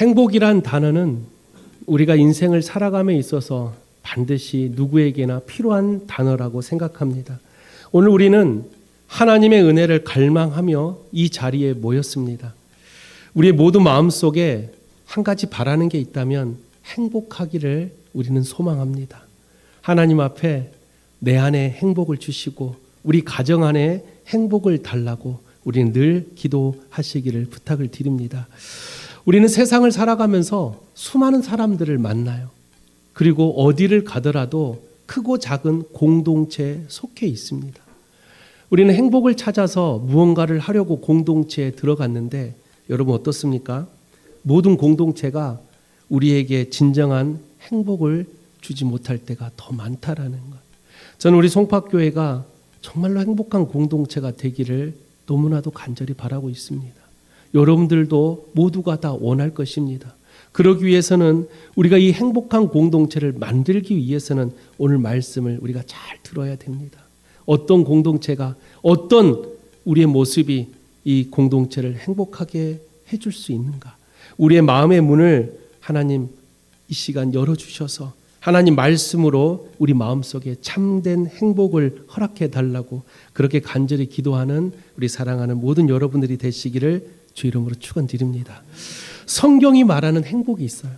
행복이란 단어는 우리가 인생을 살아감에 있어서 반드시 누구에게나 필요한 단어라고 생각합니다. 오늘 우리는 하나님의 은혜를 갈망하며 이 자리에 모였습니다. 우리의 모든 마음속에 한 가지 바라는 게 있다면 행복하기를 우리는 소망합니다. 하나님 앞에 내 안에 행복을 주시고 우리 가정 안에 행복을 달라고 우리는 늘 기도하시기를 부탁을 드립니다. 우리는 세상을 살아가면서 수많은 사람들을 만나요. 그리고 어디를 가더라도 크고 작은 공동체에 속해 있습니다. 우리는 행복을 찾아서 무언가를 하려고 공동체에 들어갔는데 여러분 어떻습니까? 모든 공동체가 우리에게 진정한 행복을 주지 못할 때가 더 많다라는 것. 저는 우리 송파교회가 정말로 행복한 공동체가 되기를 너무나도 간절히 바라고 있습니다. 여러분들도 모두가 다 원할 것입니다. 그러기 위해서는 우리가 이 행복한 공동체를 만들기 위해서는 오늘 말씀을 우리가 잘 들어야 됩니다. 어떤 공동체가 어떤 우리의 모습이 이 공동체를 행복하게 해줄 수 있는가. 우리의 마음의 문을 하나님 이 시간 열어주셔서 하나님 말씀으로 우리 마음속에 참된 행복을 허락해 달라고 그렇게 간절히 기도하는 우리 사랑하는 모든 여러분들이 되시기를 주 이름으로 축원드립니다. 성경이 말하는 행복이 있어요.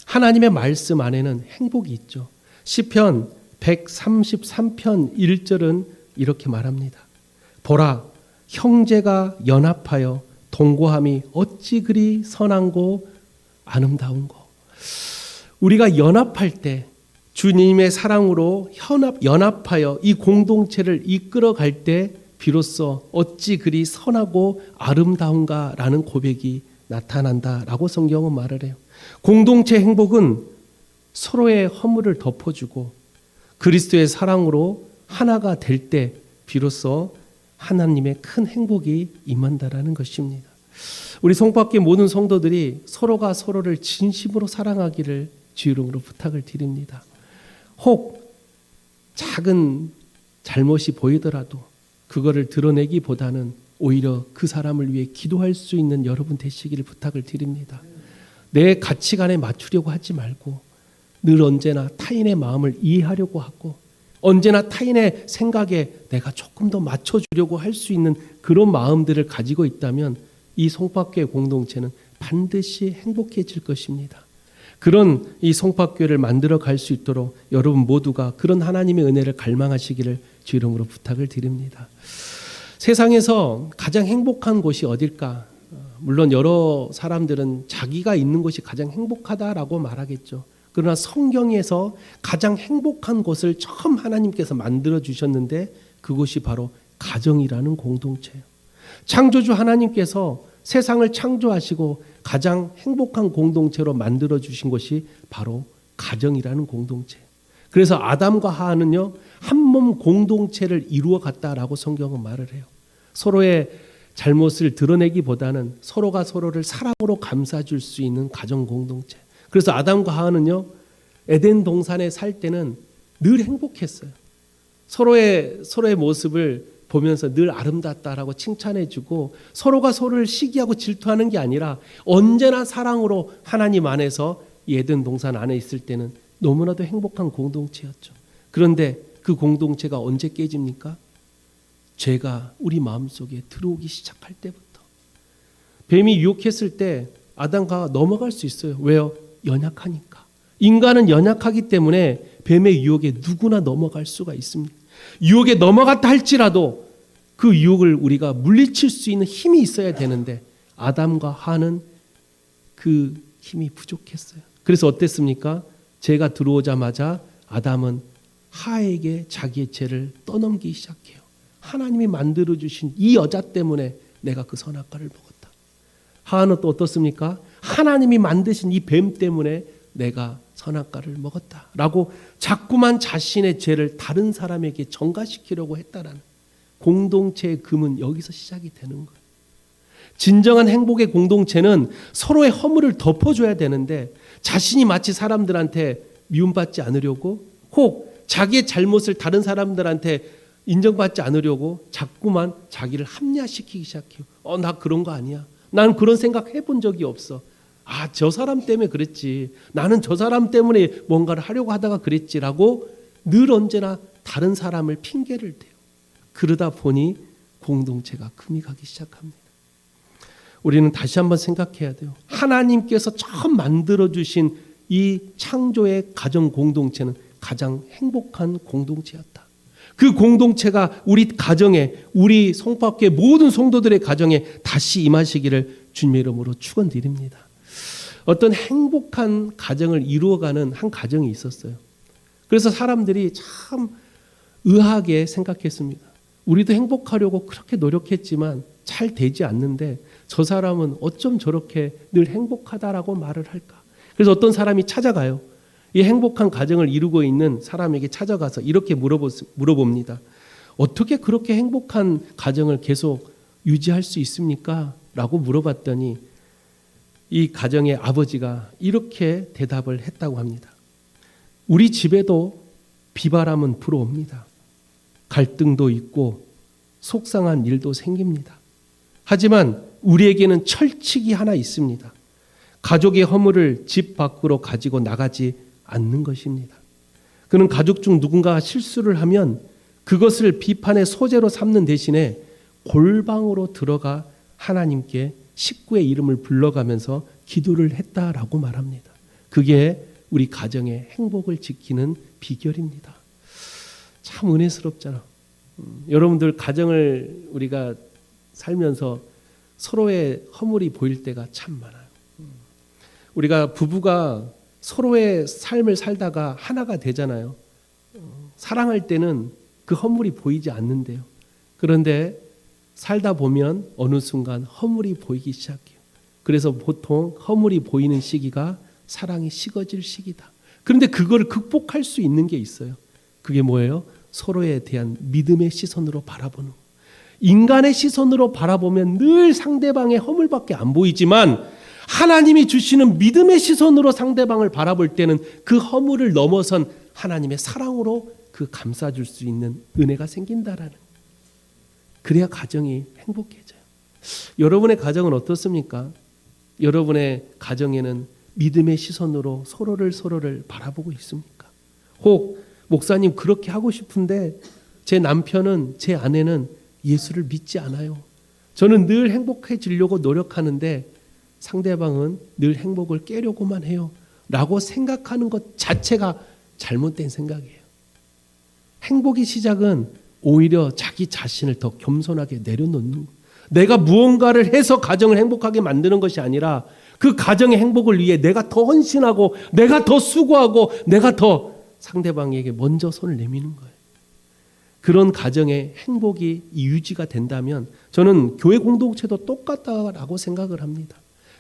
하나님의 말씀 안에는 행복이 있죠. 시편 133편 1절은 이렇게 말합니다. 보라, 형제가 연합하여 동거함이 어찌 그리 선한고 아름다운고. 우리가 연합할 때 주님의 사랑으로 연합하여 이 공동체를 이끌어갈 때 비로소 어찌 그리 선하고 아름다운가라는 고백이 나타난다라고 성경은 말을 해요. 공동체 행복은 서로의 허물을 덮어주고 그리스도의 사랑으로 하나가 될 때 비로소 하나님의 큰 행복이 임한다라는 것입니다. 우리 송파교회 모든 성도들이 서로가 서로를 진심으로 사랑하기를 주 이름으로 부탁을 드립니다. 혹 작은 잘못이 보이더라도 그거를 드러내기보다는 오히려 그 사람을 위해 기도할 수 있는 여러분 되시기를 부탁을 드립니다. 내 가치관에 맞추려고 하지 말고 늘 언제나 타인의 마음을 이해하려고 하고 언제나 타인의 생각에 내가 조금 더 맞춰주려고 할 수 있는 그런 마음들을 가지고 있다면 이 송파교회 공동체는 반드시 행복해질 것입니다. 그런 이 송파교회를 만들어 갈 수 있도록 여러분 모두가 그런 하나님의 은혜를 갈망하시기를 주 이름으로 부탁을 드립니다. 세상에서 가장 행복한 곳이 어딜까? 물론 여러 사람들은 자기가 있는 곳이 가장 행복하다라고 말하겠죠. 그러나 성경에서 가장 행복한 곳을 처음 하나님께서 만들어 주셨는데 그곳이 바로 가정이라는 공동체예요. 창조주 하나님께서 세상을 창조하시고 가장 행복한 공동체로 만들어 주신 것이 바로 가정이라는 공동체. 그래서 아담과 하와는요 한 몸 공동체를 이루어 갔다라고 성경은 말을 해요. 서로의 잘못을 드러내기보다는 서로가 서로를 사랑으로 감싸줄 수 있는 가정 공동체. 그래서 아담과 하와는요 에덴 동산에 살 때는 늘 행복했어요. 서로의 모습을 보면서 늘 아름답다라고 칭찬해주고 서로가 서로를 시기하고 질투하는 게 아니라 언제나 사랑으로 하나님 안에서 에덴 동산 안에 있을 때는 너무나도 행복한 공동체였죠. 그런데 그 공동체가 언제 깨집니까? 죄가 우리 마음속에 들어오기 시작할 때부터. 뱀이 유혹했을 때 아담과 넘어갈 수 있어요. 왜요? 연약하니까. 인간은 연약하기 때문에 뱀의 유혹에 누구나 넘어갈 수가 있습니다. 유혹에 넘어갔다 할지라도 그 유혹을 우리가 물리칠 수 있는 힘이 있어야 되는데 아담과 하와는 그 힘이 부족했어요. 그래서 어땠습니까? 죄가 들어오자마자 아담은 하와에게 자기의 죄를 떠넘기기 시작해요. 하나님이 만들어주신 이 여자 때문에 내가 그 선악과를 먹었다. 하와는 또 어떻습니까? 하나님이 만드신 이 뱀 때문에 내가 선악과를 먹었다 라고 자꾸만 자신의 죄를 다른 사람에게 전가시키려고 했다라는 공동체의 금은 여기서 시작이 되는 거예요. 진정한 행복의 공동체는 서로의 허물을 덮어줘야 되는데 자신이 마치 사람들한테 미움받지 않으려고 혹 자기의 잘못을 다른 사람들한테 인정받지 않으려고 자꾸만 자기를 합리화시키기 시작해요. 나 그런 거 아니야. 난 그런 생각 해본 적이 없어. 아, 저 사람 때문에 그랬지. 나는 저 사람 때문에 뭔가를 하려고 하다가 그랬지라고 늘 언제나 다른 사람을 핑계를 대요. 그러다 보니 공동체가 금이 가기 시작합니다. 우리는 다시 한번 생각해야 돼요. 하나님께서 처음 만들어주신 이 창조의 가정 공동체는 가장 행복한 공동체였다. 그 공동체가 우리 가정에, 우리 송파교회 모든 성도들의 가정에 다시 임하시기를 주님의 이름으로 축원드립니다. 어떤 행복한 가정을 이루어가는 한 가정이 있었어요. 그래서 사람들이 참 의아하게 생각했습니다. 우리도 행복하려고 그렇게 노력했지만 잘 되지 않는데 저 사람은 어쩜 저렇게 늘 행복하다라고 말을 할까? 그래서 어떤 사람이 찾아가요. 이 행복한 가정을 이루고 있는 사람에게 찾아가서 이렇게 물어봅니다. 어떻게 그렇게 행복한 가정을 계속 유지할 수 있습니까? 라고 물어봤더니 이 가정의 아버지가 이렇게 대답을 했다고 합니다. 우리 집에도 비바람은 불어옵니다. 갈등도 있고 속상한 일도 생깁니다. 하지만 우리에게는 철칙이 하나 있습니다. 가족의 허물을 집 밖으로 가지고 나가지 않는 것입니다. 그는 가족 중 누군가 실수를 하면 그것을 비판의 소재로 삼는 대신에 골방으로 들어가 하나님께 식구의 이름을 불러가면서 기도를 했다라고 말합니다. 그게 우리 가정의 행복을 지키는 비결입니다. 참 은혜스럽잖아. 여러분들 가정을 우리가 살면서 서로의 허물이 보일 때가 참 많아요. 우리가 부부가 서로의 삶을 살다가 하나가 되잖아요. 사랑할 때는 그 허물이 보이지 않는데요. 그런데 살다 보면 어느 순간 허물이 보이기 시작해요. 그래서 보통 허물이 보이는 시기가 사랑이 식어질 시기다. 그런데 그걸 극복할 수 있는 게 있어요. 그게 뭐예요? 서로에 대한 믿음의 시선으로 바라보는 거. 인간의 시선으로 바라보면 늘 상대방의 허물밖에 안 보이지만 하나님이 주시는 믿음의 시선으로 상대방을 바라볼 때는 그 허물을 넘어선 하나님의 사랑으로 그 감싸줄 수 있는 은혜가 생긴다라는. 그래야 가정이 행복해져요. 여러분의 가정은 어떻습니까? 여러분의 가정에는 믿음의 시선으로 서로를 바라보고 있습니까? 혹 목사님 그렇게 하고 싶은데 제 남편은, 제 아내는 예수를 믿지 않아요. 저는 늘 행복해지려고 노력하는데 상대방은 늘 행복을 깨려고만 해요. 라고 생각하는 것 자체가 잘못된 생각이에요. 행복의 시작은 오히려 자기 자신을 더 겸손하게 내려놓는 것. 내가 무언가를 해서 가정을 행복하게 만드는 것이 아니라 그 가정의 행복을 위해 내가 더 헌신하고 내가 더 수고하고 내가 더 상대방에게 먼저 손을 내미는 거예요. 그런 가정의 행복이 유지가 된다면 저는 교회 공동체도 똑같다라고 생각을 합니다.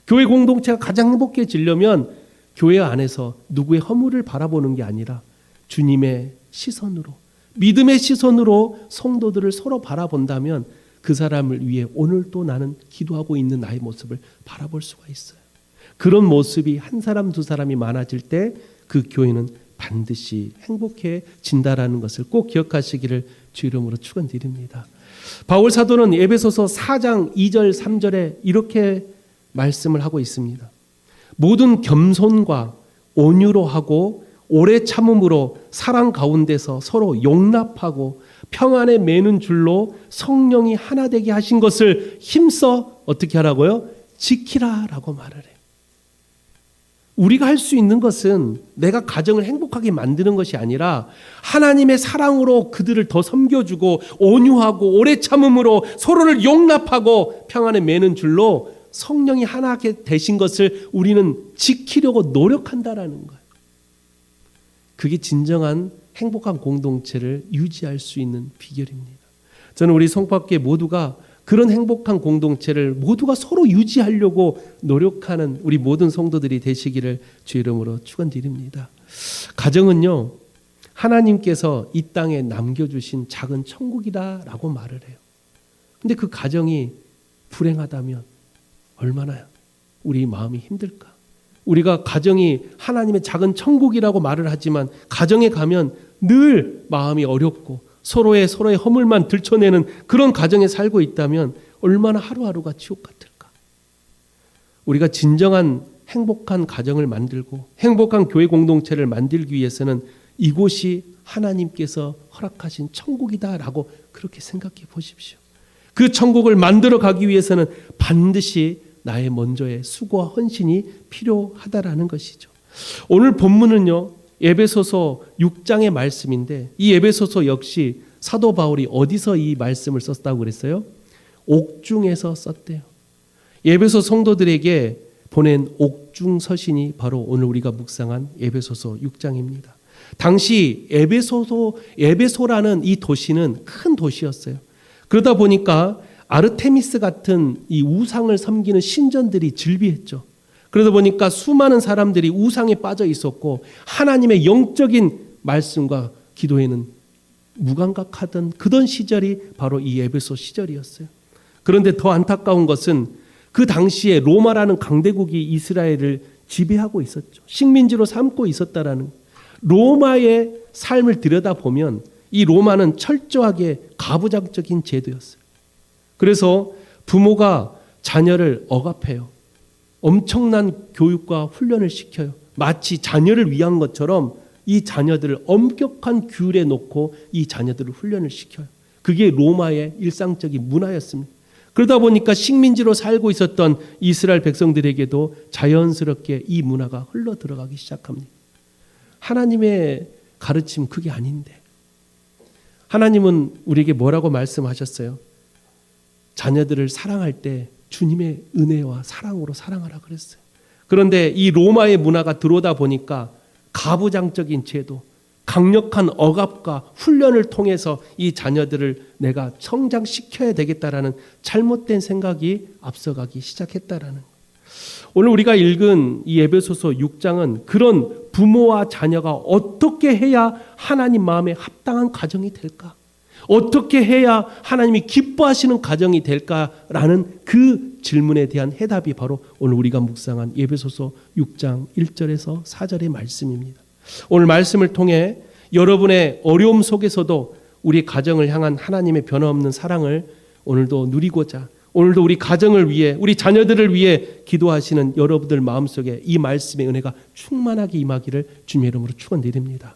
교회 공동체가 가장 행복해지려면 교회 안에서 누구의 허물을 바라보는 게 아니라 주님의 시선으로, 믿음의 시선으로 성도들을 서로 바라본다면 그 사람을 위해 오늘 또 나는 기도하고 있는 나의 모습을 바라볼 수가 있어요. 그런 모습이 한 사람 두 사람이 많아질 때 그 교회는 반드시 행복해진다라는 것을 꼭 기억하시기를 주 이름으로 축원드립니다. 바울 사도는 에베소서 4장 2절 3절에 이렇게 말씀을 하고 있습니다. 모든 겸손과 온유로 하고 오래 참음으로 사랑 가운데서 서로 용납하고 평안에 매는 줄로 성령이 하나 되게 하신 것을 힘써 어떻게 하라고요? 지키라라고 말을 해요. 우리가 할 수 있는 것은 내가 가정을 행복하게 만드는 것이 아니라 하나님의 사랑으로 그들을 더 섬겨주고 온유하고 오래 참음으로 서로를 용납하고 평안에 매는 줄로 성령이 하나 되신 것을 우리는 지키려고 노력한다라는 거예요. 그게 진정한 행복한 공동체를 유지할 수 있는 비결입니다. 저는 우리 송파교회 모두가 그런 행복한 공동체를 모두가 서로 유지하려고 노력하는 우리 모든 성도들이 되시기를 주 이름으로 축원드립니다. 가정은요, 하나님께서 이 땅에 남겨주신 작은 천국이다라고 말을 해요. 근데 그 가정이 불행하다면 얼마나 우리 마음이 힘들까? 우리가 가정이 하나님의 작은 천국이라고 말을 하지만 가정에 가면 늘 마음이 어렵고 서로의 허물만 들춰내는 그런 가정에 살고 있다면 얼마나 하루하루가 지옥 같을까? 우리가 진정한 행복한 가정을 만들고 행복한 교회 공동체를 만들기 위해서는 이곳이 하나님께서 허락하신 천국이다라고 그렇게 생각해 보십시오. 그 천국을 만들어 가기 위해서는 반드시 나의 먼저의 수고와 헌신이 필요하다라는 것이죠. 오늘 본문은요, 에베소서 6장의 말씀인데 이 에베소서 역시 사도 바울이 어디서 이 말씀을 썼다고 그랬어요? 옥중에서 썼대요. 에베소 성도들에게 보낸 옥중 서신이 바로 오늘 우리가 묵상한 에베소서 6장입니다. 당시 에베소라는 이 도시는 큰 도시였어요. 그러다 보니까 아르테미스 같은 이 우상을 섬기는 신전들이 즐비했죠. 그러다 보니까 수많은 사람들이 우상에 빠져 있었고 하나님의 영적인 말씀과 기도에는 무감각하던 그런 시절이 바로 이 에베소 시절이었어요. 그런데 더 안타까운 것은 그 당시에 로마라는 강대국이 이스라엘을 지배하고 있었죠. 식민지로 삼고 있었다라는 로마의 삶을 들여다보면 이 로마는 철저하게 가부장적인 제도였어요. 그래서 부모가 자녀를 억압해요. 엄청난 교육과 훈련을 시켜요. 마치 자녀를 위한 것처럼 이 자녀들을 엄격한 규율에 놓고 이 자녀들을 훈련을 시켜요. 그게 로마의 일상적인 문화였습니다. 그러다 보니까 식민지로 살고 있었던 이스라엘 백성들에게도 자연스럽게 이 문화가 흘러 들어가기 시작합니다. 하나님의 가르침 그게 아닌데 하나님은 우리에게 뭐라고 말씀하셨어요? 자녀들을 사랑할 때 주님의 은혜와 사랑으로 사랑하라 그랬어요. 그런데 이 로마의 문화가 들어오다 보니까 가부장적인 제도, 강력한 억압과 훈련을 통해서 이 자녀들을 내가 성장시켜야 되겠다라는 잘못된 생각이 앞서가기 시작했다라는 거예요. 오늘 우리가 읽은 이 에베소서 6장은 그런 부모와 자녀가 어떻게 해야 하나님 마음에 합당한 가정이 될까? 어떻게 해야 하나님이 기뻐하시는 가정이 될까라는 그 질문에 대한 해답이 바로 오늘 우리가 묵상한 에베소서 6장 1절에서 4절의 말씀입니다. 오늘 말씀을 통해 여러분의 어려움 속에서도 우리 가정을 향한 하나님의 변함없는 사랑을 오늘도 누리고자 오늘도 우리 가정을 위해 우리 자녀들을 위해 기도하시는 여러분들 마음속에 이 말씀의 은혜가 충만하게 임하기를 주님의 이름으로 축원드립니다.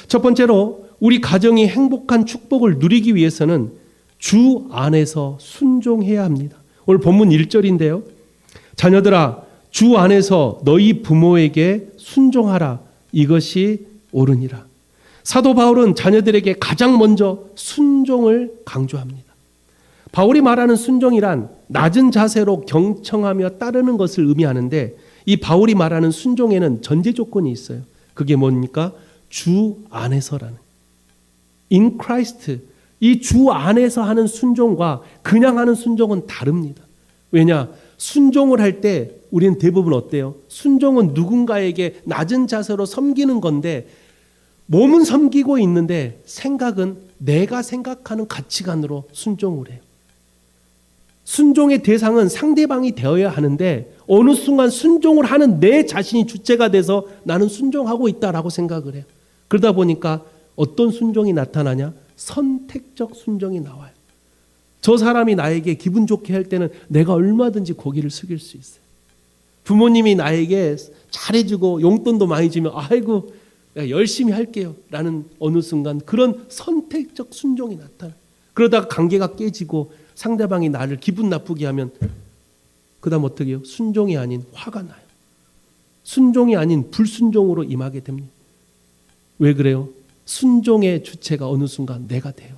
첫 번째로 우리 가정이 행복한 축복을 누리기 위해서는 주 안에서 순종해야 합니다. 오늘 본문 1절인데요. 자녀들아 주 안에서 너희 부모에게 순종하라. 이것이 옳으니라. 사도 바울은 자녀들에게 가장 먼저 순종을 강조합니다. 바울이 말하는 순종이란 낮은 자세로 경청하며 따르는 것을 의미하는데 이 바울이 말하는 순종에는 전제 조건이 있어요. 그게 뭡니까? 주 안에서라는. In Christ. 이 주 안에서 하는 순종과 그냥 하는 순종은 다릅니다. 왜냐? 순종을 할 때 우리는 대부분 어때요? 순종은 누군가에게 낮은 자세로 섬기는 건데 몸은 섬기고 있는데 생각은 내가 생각하는 가치관으로 순종을 해요. 순종의 대상은 상대방이 되어야 하는데 어느 순간 순종을 하는 내 자신이 주체가 돼서 나는 순종하고 있다라고 생각을 해요. 그러다 보니까 어떤 순종이 나타나냐? 선택적 순종이 나와요. 저 사람이 나에게 기분 좋게 할 때는 내가 얼마든지 고개를 숙일 수 있어요. 부모님이 나에게 잘해주고 용돈도 많이 주면 아이고 열심히 할게요 라는 어느 순간 그런 선택적 순종이 나타나요. 그러다가 관계가 깨지고 상대방이 나를 기분 나쁘게 하면 그 다음 어떻게 해요? 순종이 아닌 화가 나요. 순종이 아닌 불순종으로 임하게 됩니다. 왜 그래요? 순종의 주체가 어느 순간 내가 돼요.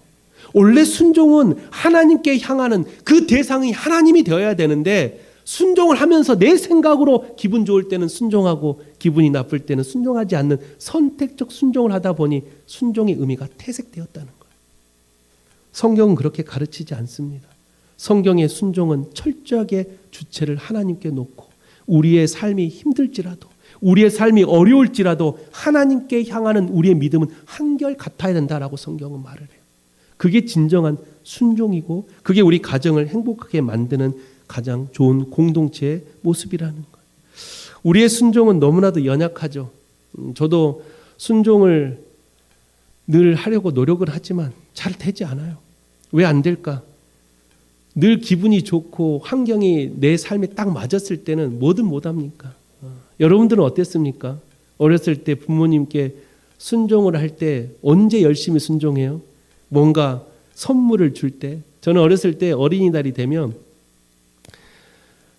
원래 순종은 하나님께 향하는 그 대상이 하나님이 되어야 되는데 순종을 하면서 내 생각으로 기분 좋을 때는 순종하고 기분이 나쁠 때는 순종하지 않는 선택적 순종을 하다 보니 순종의 의미가 퇴색되었다는 거예요. 성경은 그렇게 가르치지 않습니다. 성경의 순종은 철저하게 주체를 하나님께 놓고 우리의 삶이 힘들지라도 우리의 삶이 어려울지라도 하나님께 향하는 우리의 믿음은 한결 같아야 된다라고 성경은 말을 해요. 그게 진정한 순종이고 그게 우리 가정을 행복하게 만드는 가장 좋은 공동체의 모습이라는 거예요. 우리의 순종은 너무나도 연약하죠. 저도 순종을 늘 하려고 노력을 하지만 잘 되지 않아요. 왜 안 될까? 늘 기분이 좋고 환경이 내 삶에 딱 맞았을 때는 뭐든 못합니까? 여러분들은 어땠습니까? 어렸을 때 부모님께 순종을 할 때 언제 열심히 순종해요? 뭔가 선물을 줄 때. 저는 어렸을 때 어린이날이 되면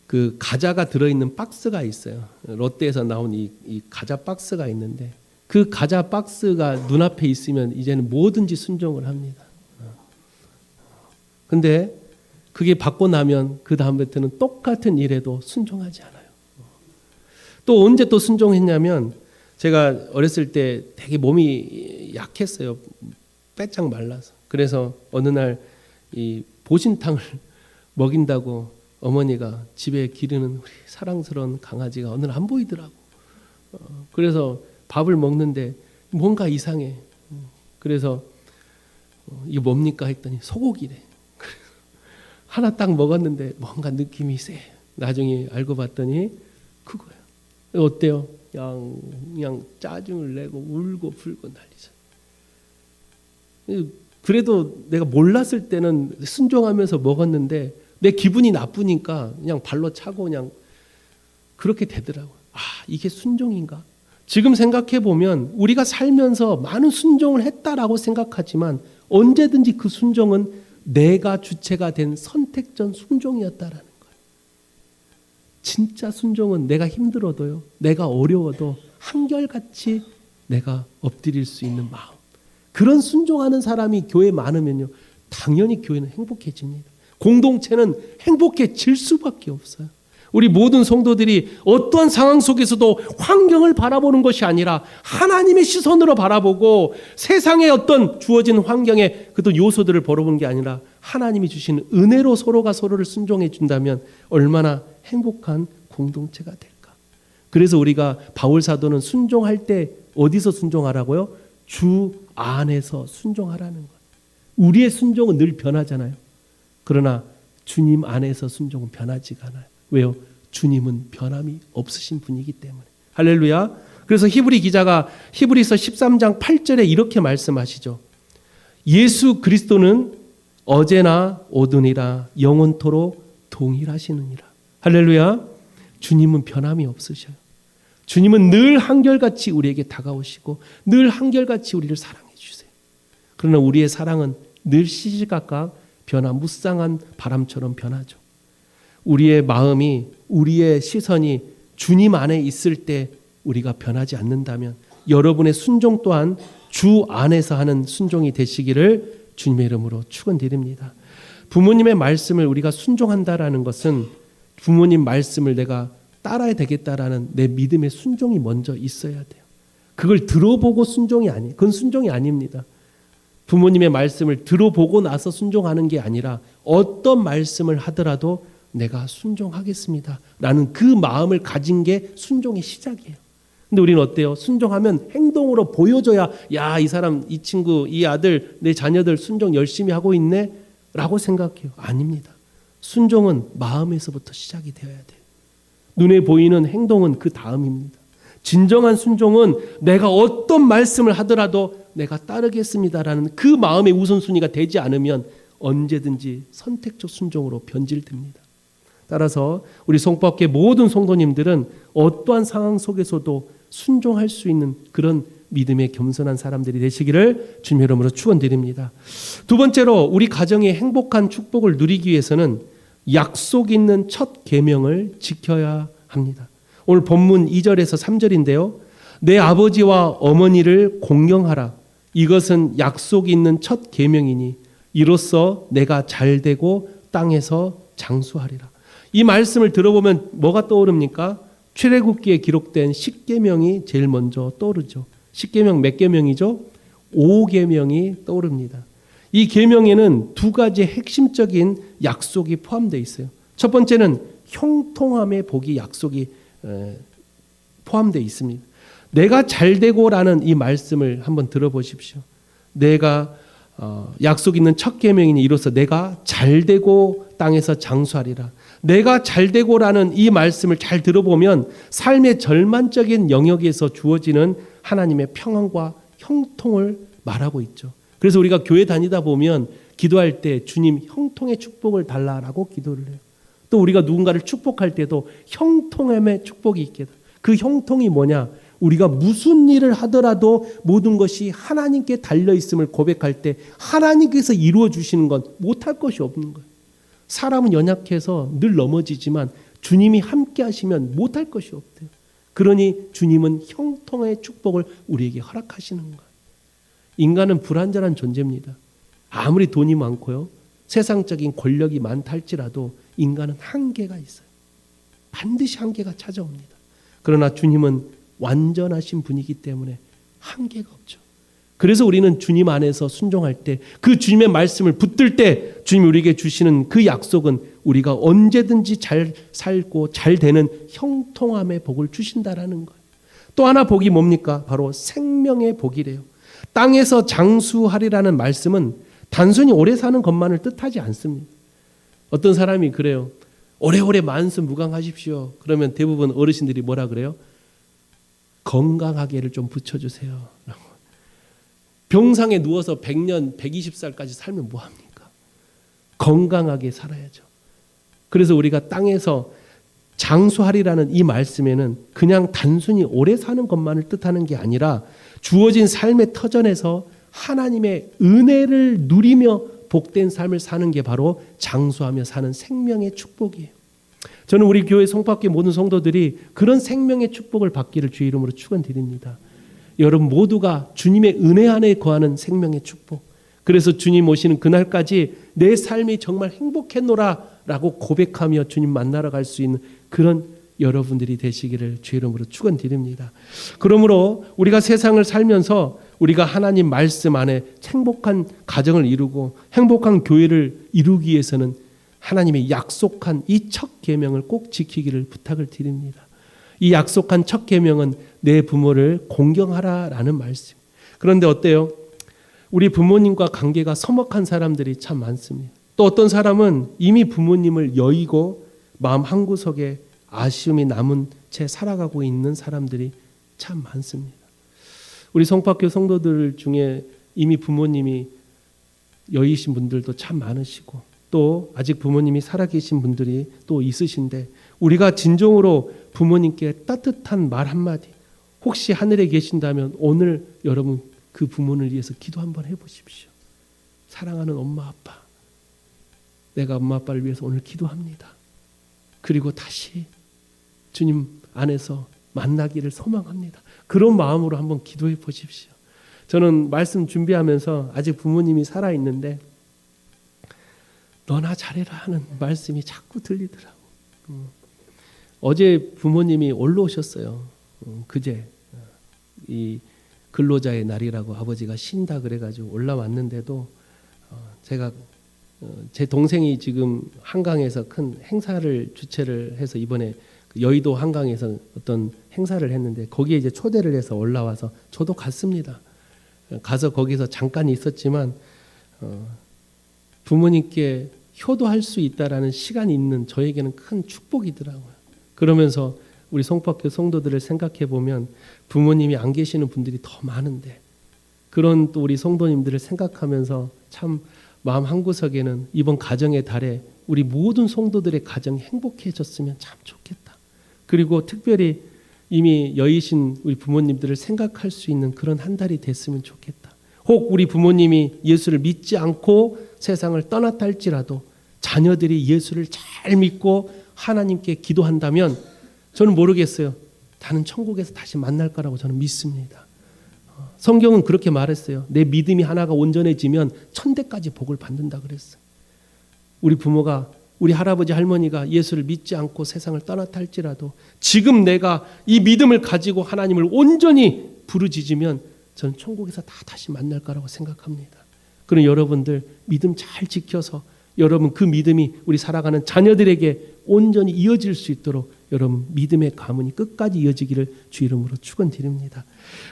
그 과자가 들어있는 박스가 있어요. 롯데에서 나온 이 과자 박스가 있는데 그 과자 박스가 눈앞에 있으면 이제는 뭐든지 순종을 합니다. 근데 그게 받고 나면 그 다음부터는 똑같은 일에도 순종하지 않아요. 또 언제 또 순종했냐면 제가 어렸을 때 되게 몸이 약했어요. 빼짝 말라서. 그래서 어느 날 이 보신탕을 먹인다고 어머니가 집에 기르는 우리 사랑스러운 강아지가 어느 날 안 보이더라고. 그래서 밥을 먹는데 뭔가 이상해. 그래서 이게 뭡니까 했더니 소고기래. 하나 딱 먹었는데 뭔가 느낌이 세. 나중에 알고 봤더니 그거야. 어때요? 그냥 짜증을 내고 울고 불고 난리죠. 그래도 내가 몰랐을 때는 순종하면서 먹었는데 내 기분이 나쁘니까 그냥 발로 차고 그냥 그렇게 되더라고요. 아, 이게 순종인가? 지금 생각해 보면 우리가 살면서 많은 순종을 했다라고 생각하지만 언제든지 그 순종은 내가 주체가 된 선택전 순종이었다라는 거예요. 진짜 순종은 내가 힘들어도요, 내가 어려워도 한결같이 내가 엎드릴 수 있는 마음. 그런 순종하는 사람이 교회에 많으면요, 당연히 교회는 행복해집니다. 공동체는 행복해질 수밖에 없어요. 우리 모든 성도들이 어떠한 상황 속에서도 환경을 바라보는 것이 아니라 하나님의 시선으로 바라보고 세상의 어떤 주어진 환경의 그 요소들을 바라보는 게 아니라 하나님이 주시는 은혜로 서로가 서로를 순종해 준다면 얼마나 행복한 공동체가 될까. 그래서 우리가 바울 사도는 순종할 때 어디서 순종하라고요? 주 안에서 순종하라는 거예요. 우리의 순종은 늘 변하잖아요. 그러나 주님 안에서 순종은 변하지가 않아요. 왜요? 주님은 변함이 없으신 분이기 때문에. 할렐루야. 그래서 히브리 기자가 히브리서 13장 8절에 이렇게 말씀하시죠. 예수 그리스도는 어제나 오늘이라 영원토록 동일하시느니라. 할렐루야. 주님은 변함이 없으셔요. 주님은 늘 한결같이 우리에게 다가오시고 늘 한결같이 우리를 사랑해 주세요. 그러나 우리의 사랑은 늘 시시각각 무쌍한 바람처럼 변하죠. 우리의 마음이, 우리의 시선이 주님 안에 있을 때 우리가 변하지 않는다면 여러분의 순종 또한 주 안에서 하는 순종이 되시기를 주님의 이름으로 축원드립니다. 부모님의 말씀을 우리가 순종한다라는 것은 부모님 말씀을 내가 따라야 되겠다라는 내 믿음의 순종이 먼저 있어야 돼요. 그걸 들어보고 순종이 아니에요. 그건 순종이 아닙니다. 부모님의 말씀을 들어보고 나서 순종하는 게 아니라 어떤 말씀을 하더라도 내가 순종하겠습니다 라는 그 마음을 가진 게 순종의 시작이에요. 근데 우리는 어때요? 순종하면 행동으로 보여줘야 야, 이 사람, 이 친구, 이 아들, 내 자녀들 순종 열심히 하고 있네 라고 생각해요. 아닙니다. 순종은 마음에서부터 시작이 되어야 돼요. 눈에 보이는 행동은 그 다음입니다. 진정한 순종은 내가 어떤 말씀을 하더라도 내가 따르겠습니다라는 그 마음의 우선순위가 되지 않으면 언제든지 선택적 순종으로 변질됩니다. 따라서 우리 성법계 모든 성도님들은 어떠한 상황 속에서도 순종할 수 있는 그런 믿음의 겸손한 사람들이 되시기를 주님의 이름으로 축원드립니다. 두 번째로 우리 가정의 행복한 축복을 누리기 위해서는 약속 있는 첫 계명을 지켜야 합니다. 오늘 본문 2절에서 3절인데요. 내 아버지와 어머니를 공경하라. 이것은 약속 있는 첫 계명이니 이로써 내가 잘되고 땅에서 장수하리라. 이 말씀을 들어보면 뭐가 떠오릅니까? 출애굽기에 기록된 10계명이 제일 먼저 떠오르죠. 10계명 몇 계명이죠? 5계명이 떠오릅니다. 이 계명에는 두 가지 핵심적인 약속이 포함되어 있어요. 첫 번째는 형통함의 복이 약속이 포함되어 있습니다. 내가 잘되고라는 이 말씀을 한번 들어보십시오. 내가 약속 있는 첫 계명이니 이로써 내가 잘되고 땅에서 장수하리라. 내가 잘되고라는 이 말씀을 잘 들어보면 삶의 절만적인 영역에서 주어지는 하나님의 평안과 형통을 말하고 있죠. 그래서 우리가 교회 다니다 보면 기도할 때 주님 형통의 축복을 달라라고 기도를 해요. 또 우리가 누군가를 축복할 때도 형통함의 축복이 있게 돼. 그 형통이 뭐냐? 우리가 무슨 일을 하더라도 모든 것이 하나님께 달려있음을 고백할 때 하나님께서 이루어 주시는 건 못할 것이 없는 거예요. 사람은 연약해서 늘 넘어지지만 주님이 함께 하시면 못할 것이 없대요. 그러니 주님은 형통의 축복을 우리에게 허락하시는 거예요. 인간은 불완전한 존재입니다. 아무리 돈이 많고요, 세상적인 권력이 많다 할지라도 인간은 한계가 있어요. 반드시 한계가 찾아옵니다. 그러나 주님은 완전하신 분이기 때문에 한계가 없죠. 그래서 우리는 주님 안에서 순종할 때, 그 주님의 말씀을 붙들 때 주님이 우리에게 주시는 그 약속은 우리가 언제든지 잘 살고 잘 되는 형통함의 복을 주신다라는 거예요. 또 하나 복이 뭡니까? 바로 생명의 복이래요. 땅에서 장수하리라는 말씀은 단순히 오래 사는 것만을 뜻하지 않습니다. 어떤 사람이 그래요. 오래오래 만수무강하십시오. 그러면 대부분 어르신들이 뭐라 그래요? 건강하게를 좀 붙여주세요. 병상에 누워서 100년, 120살까지 살면 뭐합니까? 건강하게 살아야죠. 그래서 우리가 땅에서 장수하리라는 이 말씀에는 그냥 단순히 오래 사는 것만을 뜻하는 게 아니라 주어진 삶의 터전에서 하나님의 은혜를 누리며 복된 삶을 사는 게 바로 장수하며 사는 생명의 축복이에요. 저는 우리 교회 성밖에 모든 성도들이 그런 생명의 축복을 받기를 주의 이름으로 축원드립니다. 여러분 모두가 주님의 은혜 안에 거하는 생명의 축복. 그래서 주님 오시는 그날까지 내 삶이 정말 행복했노라 라고 고백하며 주님 만나러 갈 수 있는 그런 여러분들이 되시기를 주의 이름으로 축원드립니다. 그러므로 우리가 세상을 살면서 우리가 하나님 말씀 안에 행복한 가정을 이루고 행복한 교회를 이루기 위해서는 하나님의 약속한 이 첫 계명을 꼭 지키기를 부탁을 드립니다. 이 약속한 첫 계명은 내 부모를 공경하라라는 말씀. 그런데 어때요? 우리 부모님과 관계가 서먹한 사람들이 참 많습니다. 또 어떤 사람은 이미 부모님을 여의고 마음 한구석에 아쉬움이 남은 채 살아가고 있는 사람들이 참 많습니다. 우리 성박교 성도들 중에 이미 부모님이 여의신 분들도 참 많으시고 또 아직 부모님이 살아계신 분들이 또 있으신데 우리가 진정으로 부모님께 따뜻한 말 한마디, 혹시 하늘에 계신다면 오늘 여러분 그 부모를 위해서 기도 한번 해보십시오. 사랑하는 엄마 아빠, 내가 엄마 아빠를 위해서 오늘 기도합니다. 그리고 다시 주님 안에서 만나기를 소망합니다. 그런 마음으로 한번 기도해 보십시오. 저는 말씀 준비하면서 아직 부모님이 살아있는데 너나 잘해라 하는 말씀이 자꾸 들리더라고. 어제 부모님이 올라오셨어요. 그제 이 근로자의 날이라고 아버지가 쉰다 그래가지고 올라왔는데도 제가 제 동생이 지금 한강에서 큰 행사를 주최를 해서 이번에 여의도 한강에서 어떤 행사를 했는데 거기에 이제 초대를 해서 올라와서 저도 갔습니다. 가서 거기서 잠깐 있었지만 부모님께 효도할 수 있다라는 시간이 있는 저에게는 큰 축복이더라고요. 그러면서 우리 성박교 성도들을 생각해 보면 부모님이 안 계시는 분들이 더 많은데 그런 또 우리 성도님들을 생각하면서 참 마음 한구석에는 이번 가정의 달에 우리 모든 성도들의 가정이 행복해졌으면 참 좋겠다. 그리고 특별히 이미 여의신 우리 부모님들을 생각할 수 있는 그런 한 달이 됐으면 좋겠다. 혹 우리 부모님이 예수를 믿지 않고 세상을 떠났다 할지라도 자녀들이 예수를 잘 믿고 하나님께 기도한다면 저는 모르겠어요. 나는 천국에서 다시 만날 거라고 저는 믿습니다. 성경은 그렇게 말했어요. 내 믿음이 하나가 온전해지면 천대까지 복을 받는다 그랬어요. 우리 부모가 우리 할아버지 할머니가 예수를 믿지 않고 세상을 떠났다 할지라도 지금 내가 이 믿음을 가지고 하나님을 온전히 부르짖으면 저는 천국에서 다 다시 만날 거라고 생각합니다. 그럼 여러분들 믿음 잘 지켜서 여러분 그 믿음이 우리 살아가는 자녀들에게 온전히 이어질 수 있도록 여러분 믿음의 가문이 끝까지 이어지기를 주 이름으로 축원드립니다.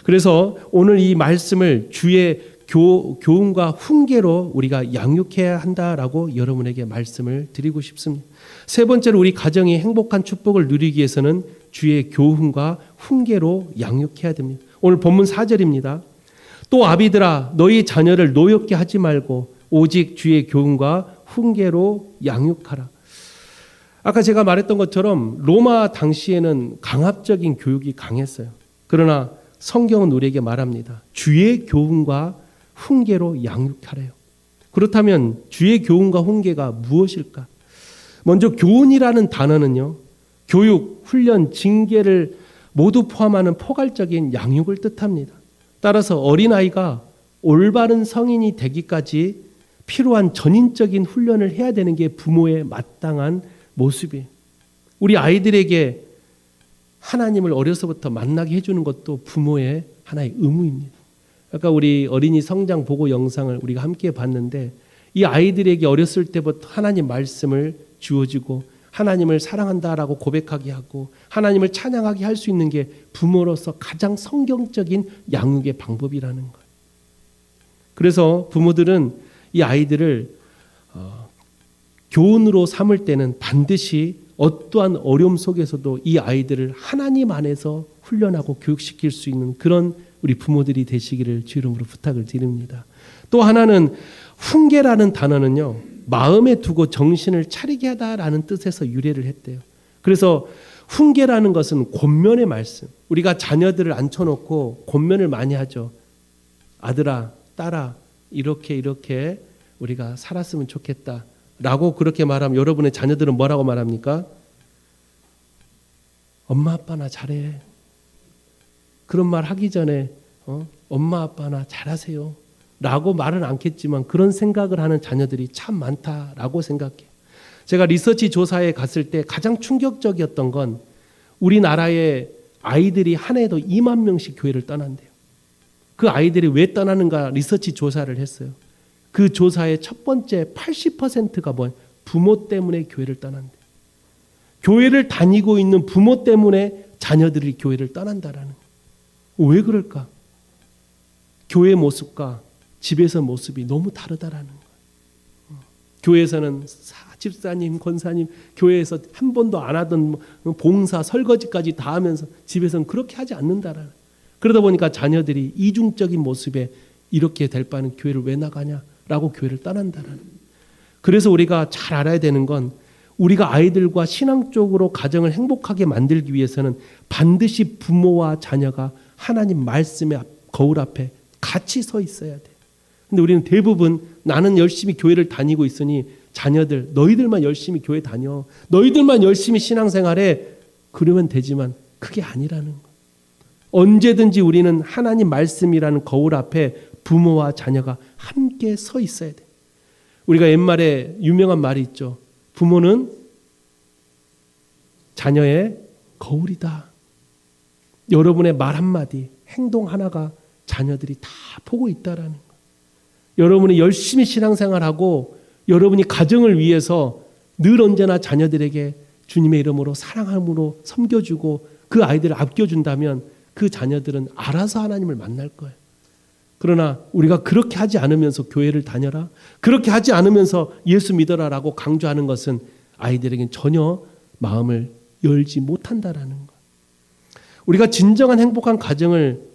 그래서 오늘 이 말씀을 주의 교훈과 훈계로 우리가 양육해야 한다라고 여러분에게 말씀을 드리고 싶습니다. 세 번째로 우리 가정이 행복한 축복을 누리기 위해서는 주의 교훈과 훈계로 양육해야 됩니다. 오늘 본문 4절입니다. 또 아비들아 너희 자녀를 노엽게 하지 말고 오직 주의 교훈과 훈계로 양육하라. 아까 제가 말했던 것처럼 로마 당시에는 강압적인 교육이 강했어요. 그러나 성경은 우리에게 말합니다. 주의 교훈과 훈계로 양육하래요. 그렇다면 주의 교훈과 훈계가 무엇일까? 먼저 교훈이라는 단어는요, 교육, 훈련, 징계를 모두 포함하는 포괄적인 양육을 뜻합니다. 따라서 어린아이가 올바른 성인이 되기까지 필요한 전인적인 훈련을 해야 되는 게 부모의 마땅한 모습이에요. 우리 아이들에게 하나님을 어려서부터 만나게 해주는 것도 부모의 하나의 의무입니다. 아까 우리 어린이 성장 보고 영상을 우리가 함께 봤는데 이 아이들에게 어렸을 때부터 하나님 말씀을 주어지고 하나님을 사랑한다라고 고백하게 하고 하나님을 찬양하게 할 수 있는 게 부모로서 가장 성경적인 양육의 방법이라는 거예요. 그래서 부모들은 이 아이들을 교훈으로 삼을 때는 반드시 어떠한 어려움 속에서도 이 아이들을 하나님 안에서 훈련하고 교육시킬 수 있는 그런 우리 부모들이 되시기를 주 이름으로 부탁을 드립니다. 또 하나는 훈계라는 단어는요, 마음에 두고 정신을 차리게 하다라는 뜻에서 유래를 했대요. 그래서 훈계라는 것은 권면의 말씀. 우리가 자녀들을 앉혀놓고 권면을 많이 하죠. 아들아, 딸아, 이렇게 우리가 살았으면 좋겠다 라고 그렇게 말하면 여러분의 자녀들은 뭐라고 말합니까? 엄마 아빠나 잘해. 그런 말 하기 전에 엄마 아빠나 잘하세요 라고 말은 않겠지만 그런 생각을 하는 자녀들이 참 많다라고 생각해요. 제가 리서치 조사에 갔을 때 가장 충격적이었던 건 우리나라의 아이들이 한 해에도 2만 명씩 교회를 떠난대요. 그 아이들이 왜 떠나는가 리서치 조사를 했어요. 그 조사의 첫 번째 80%가 부모 때문에 교회를 떠난대요. 교회를 다니고 있는 부모 때문에 자녀들이 교회를 떠난다라는 거예요. 왜 그럴까? 교회 모습과 집에서 모습이 너무 다르다라는 거예요. 교회에서는 집사님, 권사님, 교회에서 한 번도 안 하던 봉사, 설거지까지 다 하면서 집에서는 그렇게 하지 않는다라는 거예요. 그러다 보니까 자녀들이 이중적인 모습에 이렇게 될 바는 교회를 왜 나가냐라고 교회를 떠난다라는 거예요. 그래서 우리가 잘 알아야 되는 건 우리가 아이들과 신앙적으로 가정을 행복하게 만들기 위해서는 반드시 부모와 자녀가 하나님 말씀의 거울 앞에 같이 서 있어야 돼요. 근데 우리는 대부분 나는 열심히 교회를 다니고 있으니 자녀들 너희들만 열심히 교회 다녀. 너희들만 열심히 신앙생활해. 그러면 되지만 그게 아니라는 거예요. 언제든지 우리는 하나님 말씀이라는 거울 앞에 부모와 자녀가 함께 서 있어야 돼요. 우리가 옛말에 유명한 말이 있죠. 부모는 자녀의 거울이다. 여러분의 말 한마디, 행동 하나가 자녀들이 다 보고 있다라는 거예요. 여러분이 열심히 신앙생활하고 여러분이 가정을 위해서 늘 언제나 자녀들에게 주님의 이름으로 사랑함으로 섬겨주고 그 아이들을 아껴준다면 그 자녀들은 알아서 하나님을 만날 거예요. 그러나 우리가 그렇게 하지 않으면서 교회를 다녀라, 그렇게 하지 않으면서 예수 믿어라라고 강조하는 것은 아이들에겐 전혀 마음을 열지 못한다라는 거예요. 우리가 진정한 행복한 가정을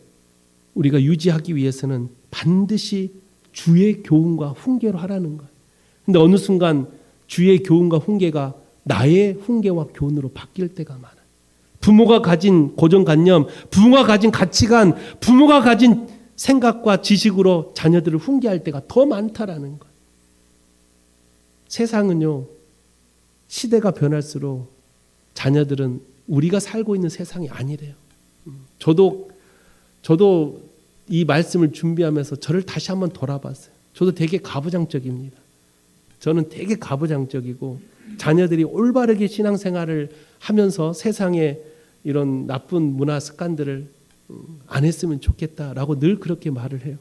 우리가 유지하기 위해서는 반드시 주의 교훈과 훈계로 하라는 거예요. 근데 어느 순간 주의 교훈과 훈계가 나의 훈계와 교훈으로 바뀔 때가 많아요. 부모가 가진 고정관념, 부모가 가진 가치관, 부모가 가진 생각과 지식으로 자녀들을 훈계할 때가 더 많다라는 거예요. 세상은요, 시대가 변할수록 자녀들은 우리가 살고 있는 세상이 아니래요. 저도 이 말씀을 준비하면서 저를 다시 한번 돌아봤어요. 저도 되게 가부장적입니다. 저는 되게 가부장적이고 자녀들이 올바르게 신앙생활을 하면서 세상에 이런 나쁜 문화 습관들을 안 했으면 좋겠다라고 늘 그렇게 말을 해요.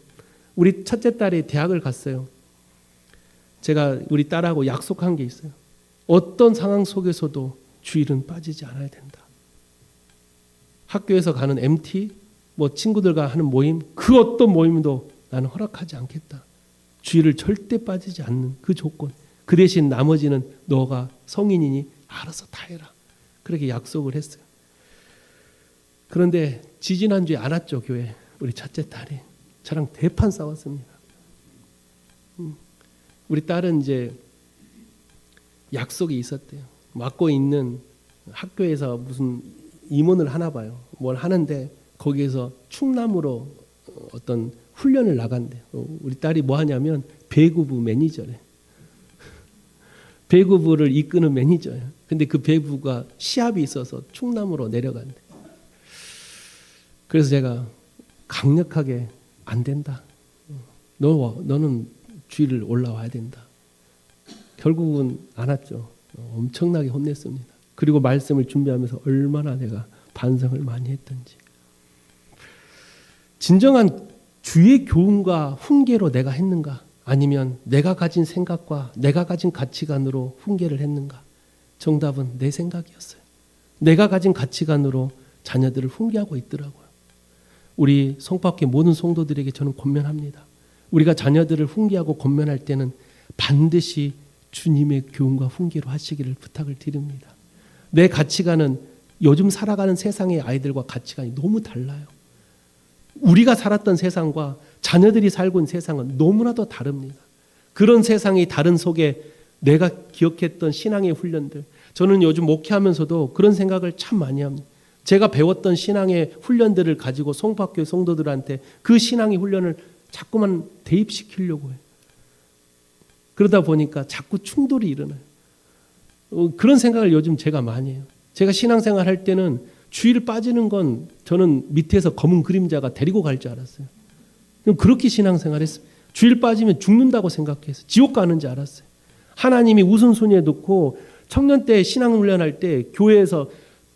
우리 첫째 딸이 대학을 갔어요. 제가 우리 딸하고 약속한 게 있어요. 어떤 상황 속에서도 주일은 빠지지 않아야 된다. 학교에서 가는 MT, 친구들과 하는 모임, 그 어떤 모임도 나는 허락하지 않겠다. 주일을 절대 빠지지 않는 그 조건. 그 대신 나머지는 너가 성인이니 알아서 다 해라. 그렇게 약속을 했어요. 그런데 지지난주에 안 왔죠, 교회. 우리 첫째 딸이. 저랑 대판 싸웠습니다. 우리 딸은 이제 약속이 있었대요. 맡고 있는 학교에서 무슨 임원을 하나 봐요. 뭘 하는데 거기에서 충남으로 어떤 훈련을 나간대요. 우리 딸이 뭐 하냐면 배구부 매니저래. 배구부를 이끄는 매니저예요. 근데 그 배구가 시합이 있어서 충남으로 내려간대. 그래서 제가 강력하게 안 된다. 너는 주일을 올라와야 된다. 결국은 안 왔죠. 엄청나게 혼냈습니다. 그리고 말씀을 준비하면서 얼마나 내가 반성을 많이 했던지. 진정한 주의 교훈과 훈계로 내가 했는가? 아니면 내가 가진 생각과 내가 가진 가치관으로 훈계를 했는가? 정답은 내 생각이었어요. 내가 가진 가치관으로 자녀들을 훈계하고 있더라고요. 우리 성밖에 모든 성도들에게 저는 권면합니다. 우리가 자녀들을 훈계하고 권면할 때는 반드시 주님의 교훈과 훈계로 하시기를 부탁을 드립니다. 내 가치관은 요즘 살아가는 세상의 아이들과 가치관이 너무 달라요. 우리가 살았던 세상과 자녀들이 살고 있는 세상은 너무나도 다릅니다. 그런 세상이 다른 속에 내가 기억했던 신앙의 훈련들, 저는 요즘 목회하면서도 그런 생각을 참 많이 합니다. 제가 배웠던 신앙의 훈련들을 가지고 송파교회 성도들한테 그 신앙의 훈련을 자꾸만 대입시키려고 해요. 그러다 보니까 자꾸 충돌이 일어나요. 그런 생각을 요즘 제가 많이 해요. 제가 신앙생활 할 때는 주일 빠지는 건 저는 밑에서 검은 그림자가 데리고 갈 줄 알았어요. 그렇게 신앙생활 했어요. 주일 빠지면 죽는다고 생각해서 지옥 가는 줄 알았어요. 하나님이 우선순위에 놓고 청년 때 신앙훈련할 때 교회에서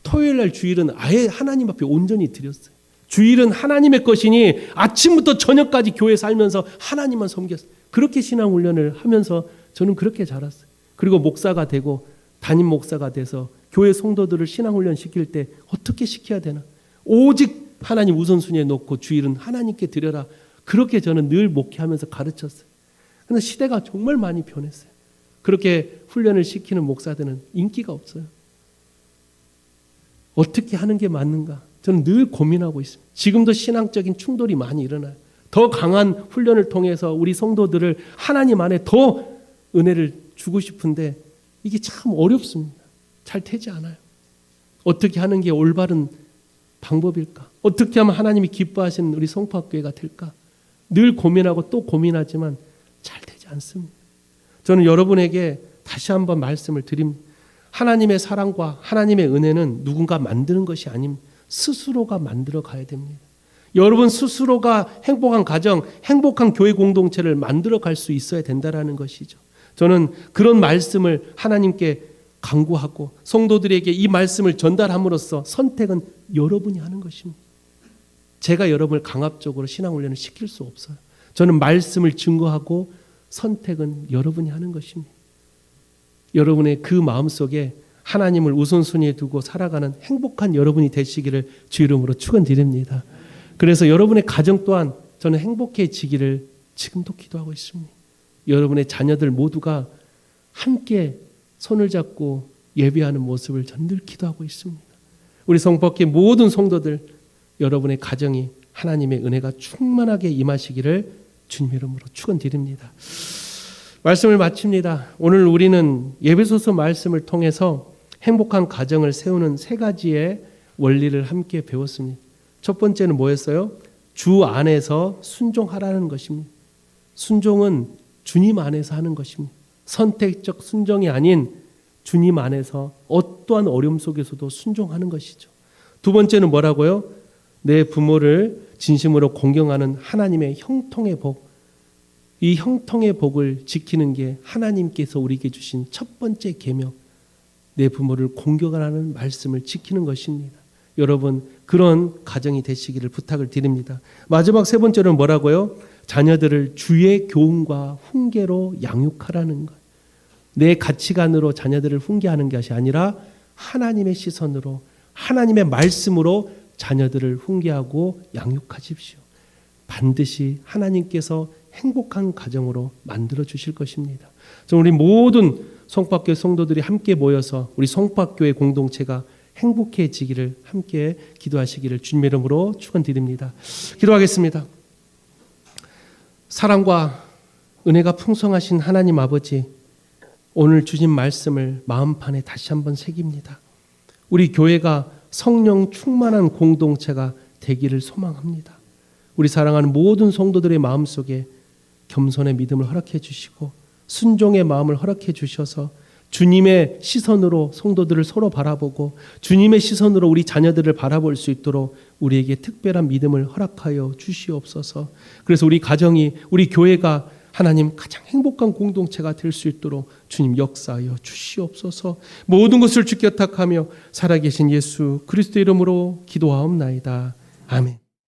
토요일 날 주일은 아예 하나님 앞에 온전히 드렸어요. 주일은 하나님의 것이니 아침부터 저녁까지 교회 살면서 하나님만 섬겼어요. 그렇게 신앙훈련을 하면서 저는 그렇게 자랐어요. 그리고 목사가 되고 담임 목사가 돼서 교회 성도들을 신앙훈련 시킬 때 어떻게 시켜야 되나? 오직 하나님 우선순위에 놓고 주일은 하나님께 드려라. 그렇게 저는 늘 목회하면서 가르쳤어요. 그런데 시대가 정말 많이 변했어요. 그렇게 훈련을 시키는 목사들은 인기가 없어요. 어떻게 하는 게 맞는가? 저는 늘 고민하고 있습니다. 지금도 신앙적인 충돌이 많이 일어나요. 더 강한 훈련을 통해서 우리 성도들을 하나님 안에 더 은혜를 주고 싶은데 이게 참 어렵습니다. 잘 되지 않아요. 어떻게 하는 게 올바른 방법일까? 어떻게 하면 하나님이 기뻐하시는 우리 성파교회가 될까? 늘 고민하고 또 고민하지만 잘 되지 않습니다. 저는 여러분에게 다시 한번 말씀을 드립니다. 하나님의 사랑과 하나님의 은혜는 누군가 만드는 것이 아닙니다. 스스로가 만들어 가야 됩니다. 여러분 스스로가 행복한 가정, 행복한 교회 공동체를 만들어 갈 수 있어야 된다는 것이죠. 저는 그런 말씀을 하나님께 간구하고 성도들에게 이 말씀을 전달함으로써 선택은 여러분이 하는 것입니다. 제가 여러분을 강압적으로 신앙훈련을 시킬 수 없어요. 저는 말씀을 증거하고 선택은 여러분이 하는 것입니다. 여러분의 그 마음속에 하나님을 우선순위에 두고 살아가는 행복한 여러분이 되시기를 주 이름으로 축원드립니다. 그래서 여러분의 가정 또한 저는 행복해지기를 지금도 기도하고 있습니다. 여러분의 자녀들 모두가 함께 손을 잡고 예배하는 모습을 전 늘 기도하고 있습니다. 우리 성법계 모든 성도들 여러분의 가정이 하나님의 은혜가 충만하게 임하시기를 주님 이름으로 축원드립니다. 말씀을 마칩니다. 오늘 우리는 에베소서 말씀을 통해서 행복한 가정을 세우는 세 가지의 원리를 함께 배웠습니다. 첫 번째는 뭐였어요? 주 안에서 순종하라는 것입니다. 순종은 주님 안에서 하는 것입니다. 선택적 순종이 아닌 주님 안에서 어떠한 어려움 속에서도 순종하는 것이죠. 두 번째는 뭐라고요? 내 부모를 진심으로 공경하는 하나님의 형통의 복. 이 형통의 복을 지키는 게 하나님께서 우리에게 주신 첫 번째 계명. 내 부모를 공경하라는 말씀을 지키는 것입니다. 여러분 그런 가정이 되시기를 부탁을 드립니다. 마지막 세 번째는 뭐라고요? 자녀들을 주의 교훈과 훈계로 양육하라는 것. 내 가치관으로 자녀들을 훈계하는 것이 아니라 하나님의 시선으로 하나님의 말씀으로 자녀들을 훈계하고 양육하십시오. 반드시 하나님께서 행복한 가정으로 만들어 주실 것입니다. 우리 모든 성박교회 성도들이 함께 모여서 우리 성박교회 공동체가 행복해지기를 함께 기도하시기를 주님 이름으로 축원드립니다. 기도하겠습니다. 사랑과 은혜가 풍성하신 하나님 아버지, 오늘 주신 말씀을 마음판에 다시 한번 새깁니다. 우리 교회가 성령 충만한 공동체가 되기를 소망합니다. 우리 사랑하는 모든 성도들의 마음속에 겸손의 믿음을 허락해 주시고 순종의 마음을 허락해 주셔서 주님의 시선으로 성도들을 서로 바라보고 주님의 시선으로 우리 자녀들을 바라볼 수 있도록 우리에게 특별한 믿음을 허락하여 주시옵소서. 그래서 우리 가정이, 우리 교회가 하나님 가장 행복한 공동체가 될 수 있도록 주님 역사하여 주시옵소서. 모든 것을 주께 탁하며 살아계신 예수 그리스도 이름으로 기도하옵나이다. 아멘.